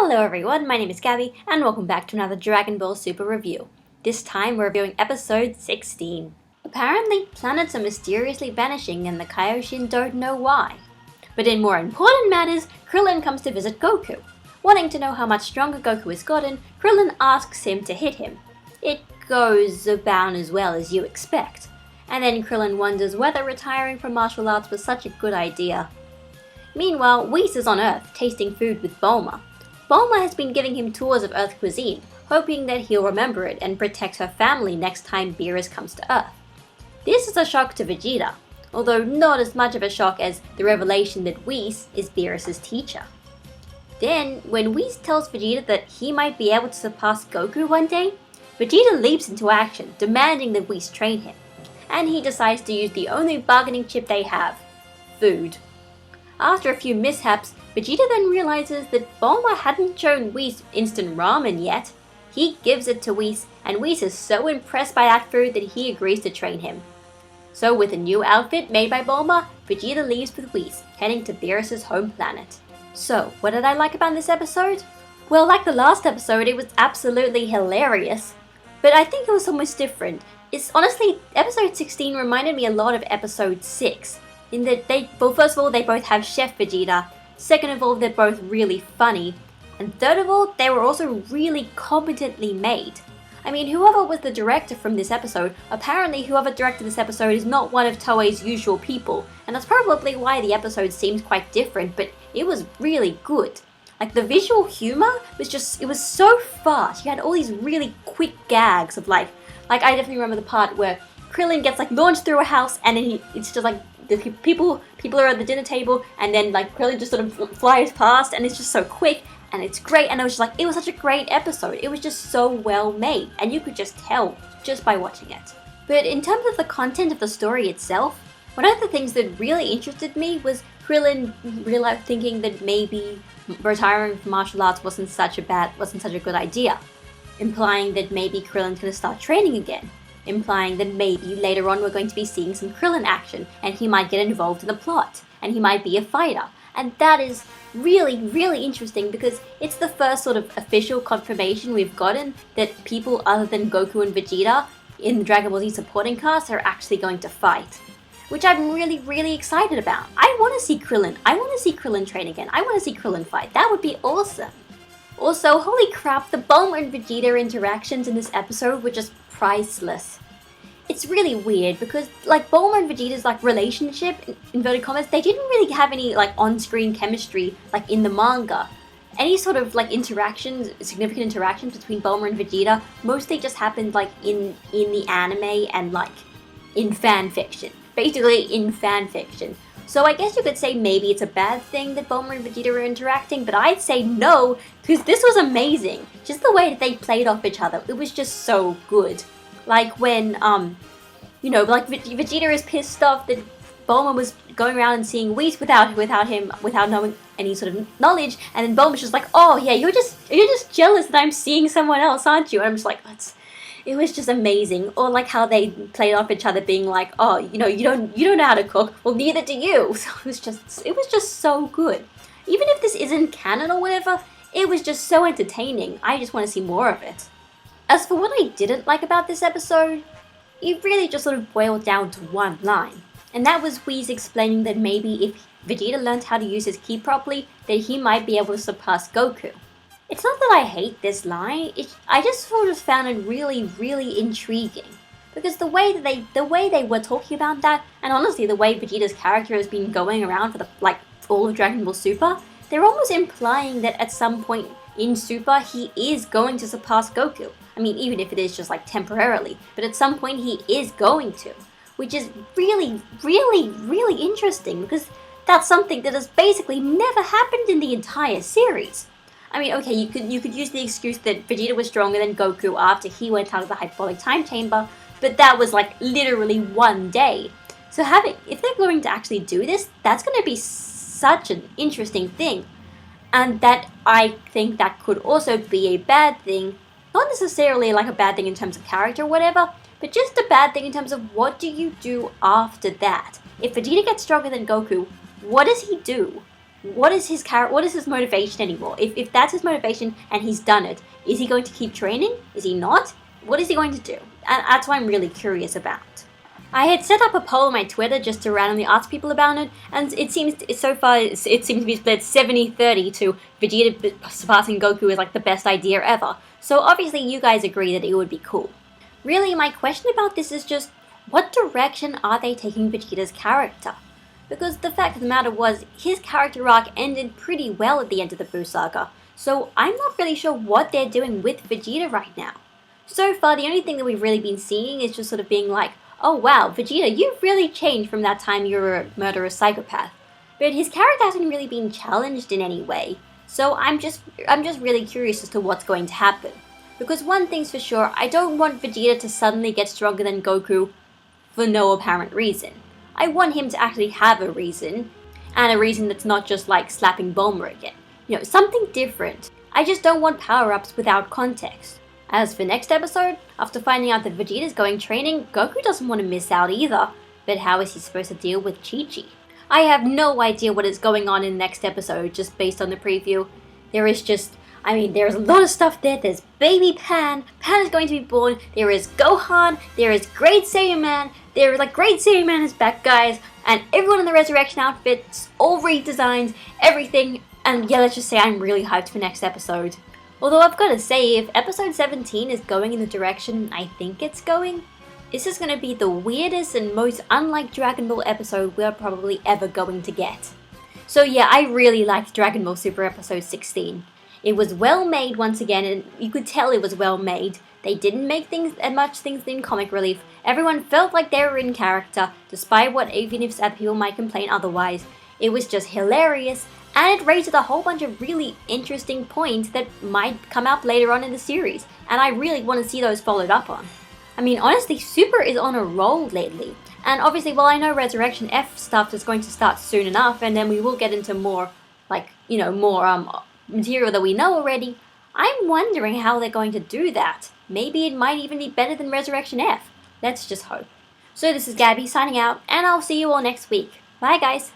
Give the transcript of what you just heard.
Hello everyone, my name is Gabby, and welcome back to another Dragon Ball Super review. This time we're reviewing episode 16. Apparently, planets are mysteriously vanishing and the Kaioshin don't know why. But in more important matters, Krillin comes to visit Goku. Wanting to know how much stronger Goku has gotten, Krillin asks him to hit him. It goes about as well as you expect. And then Krillin wonders whether retiring from martial arts was such a good idea. Meanwhile, Whis is on Earth, tasting food with Bulma. Bulma has been giving him tours of Earth cuisine, hoping that he'll remember it and protect her family next time Beerus comes to Earth. This is a shock to Vegeta, although not as much of a shock as the revelation that Whis is Beerus' teacher. Then, when Whis tells Vegeta that he might be able to surpass Goku one day, Vegeta leaps into action, demanding that Whis train him, and he decides to use the only bargaining chip they have: food. After a few mishaps, Vegeta then realizes that Bulma hadn't shown Whis instant ramen yet. He gives it to Whis, and Whis is so impressed by that food that he agrees to train him. So with a new outfit made by Bulma, Vegeta leaves with Whis, heading to Beerus' home planet. So, what did I like about this episode? Well, like the last episode, it was absolutely hilarious. But I think it was almost different. Honestly, episode 16 reminded me a lot of episode 6. In that first of all, they both have Chef Vegeta. Second of all, they're both really funny. And third of all, they were also really competently made. I mean, whoever was the director from this episode, apparently whoever directed this episode is not one of Toei's usual people. And that's probably why the episode seems quite different, but it was really good. Like, the visual humor it was so fast. You had all these really quick gags of like I definitely remember the part where Krillin gets launched through a house and then it's just the people are at the dinner table, and then Krillin just sort of flies past, and it's just so quick, and it's great, and it was such a great episode. It was just so well made, and you could just tell just by watching it. But in terms of the content of the story itself, one of the things that really interested me was Krillin thinking that maybe retiring from martial arts wasn't such a good idea, implying that maybe Krillin's gonna start training again. Implying that maybe later on we're going to be seeing some Krillin action, and he might get involved in the plot, and he might be a fighter. And that is really, really interesting because it's the first sort of official confirmation we've gotten that people other than Goku and Vegeta in the Dragon Ball Z supporting cast are actually going to fight. Which I'm really, really excited about. I want to see Krillin. I want to see Krillin train again. I want to see Krillin fight. That would be awesome. Also, holy crap, the Bulma and Vegeta interactions in this episode were just priceless. It's really weird because Bulma and Vegeta's relationship, in inverted commas, they didn't really have any on-screen chemistry in the manga. Any sort of significant interactions between Bulma and Vegeta mostly just happened in the anime and in fan fiction. Basically in fan fiction. So I guess you could say maybe it's a bad thing that Bulma and Vegeta are interacting, but I'd say no, because this was amazing. Just the way that they played off each other, it was just so good. When, Vegeta is pissed off that Bulma was going around and seeing Whis without knowing any sort of knowledge, and then Bulma's just oh yeah, you're just jealous that I'm seeing someone else, aren't you? And I'm just it was just amazing. Or how they played off each other, being oh, you don't know how to cook. Well, neither do you. So it was just so good. Even if this isn't canon or whatever, it was just so entertaining. I just want to see more of it. As for what I didn't like about this episode, it really just sort of boiled down to one line. And that was Whis explaining that maybe if Vegeta learned how to use his ki properly, that he might be able to surpass Goku. It's not that I hate this line, I just sort of found it really, really intriguing. Because the way they were talking about that, and honestly the way Vegeta's character has been going around for all of Dragon Ball Super, they're almost implying that at some point in Super he is going to surpass Goku. I mean, even if it is just temporarily, but at some point he is going to. Which is really, really, really interesting because that's something that has basically never happened in the entire series. I mean, okay, you could use the excuse that Vegeta was stronger than Goku after he went out of the hyperbolic time chamber, but that was literally one day. So if they're going to actually do this, that's going to be such an interesting thing. And that I think that could also be a bad thing, not necessarily a bad thing in terms of character or whatever, but just a bad thing in terms of what do you do after that? If Vegeta gets stronger than Goku, what does he do? what is his motivation anymore? If that's his motivation and he's done it, is he going to keep training? Is he not? What is he going to do? And that's what I'm really curious about. I had set up a poll on my Twitter just to randomly ask people about it, and it seems to be split 70-30 to Vegeta surpassing Goku is like the best idea ever. So obviously you guys agree that it would be cool. Really, my question about this is just, what direction are they taking Vegeta's character? Because the fact of the matter was, his character arc ended pretty well at the end of the Buu Saga, so I'm not really sure what they're doing with Vegeta right now. So far, the only thing that we've really been seeing is just sort of being like, oh wow, Vegeta, you've really changed from that time you were a murderous psychopath. But his character hasn't really been challenged in any way, so I'm just really curious as to what's going to happen. Because one thing's for sure, I don't want Vegeta to suddenly get stronger than Goku for no apparent reason. I want him to actually have a reason, and a reason that's not just like slapping Bulma again. You know, something different. I just don't want power-ups without context. As for next episode, after finding out that Vegeta's going training, Goku doesn't want to miss out either. But how is he supposed to deal with Chi-Chi? I have no idea what is going on in the next episode just based on the preview. There's a lot of stuff there. There's baby Pan. Pan is going to be born. There is Gohan. There is Great Saiyaman. Great Saiyaman is back, guys. And everyone in the Resurrection outfits, all redesigned, everything. And yeah, let's just say I'm really hyped for next episode. Although I've got to say, if episode 17 is going in the direction I think it's going, this is going to be the weirdest and most unlike Dragon Ball episode we're probably ever going to get. So yeah, I really liked Dragon Ball Super episode 16. It was well made once again, and you could tell it was well made. They didn't make much things in comic relief. Everyone felt like they were in character, despite what even if other people might complain otherwise. It was just hilarious, and it raises a whole bunch of really interesting points that might come up later on in the series, and I really want to see those followed up on. I mean, honestly, Super is on a roll lately, and obviously, while I know Resurrection F stuff is going to start soon enough, and then we will get into more, material that we know already, I'm wondering how they're going to do that. Maybe it might even be better than Resurrection F. Let's just hope. So this is Gabby signing out, and I'll see you all next week. Bye, guys!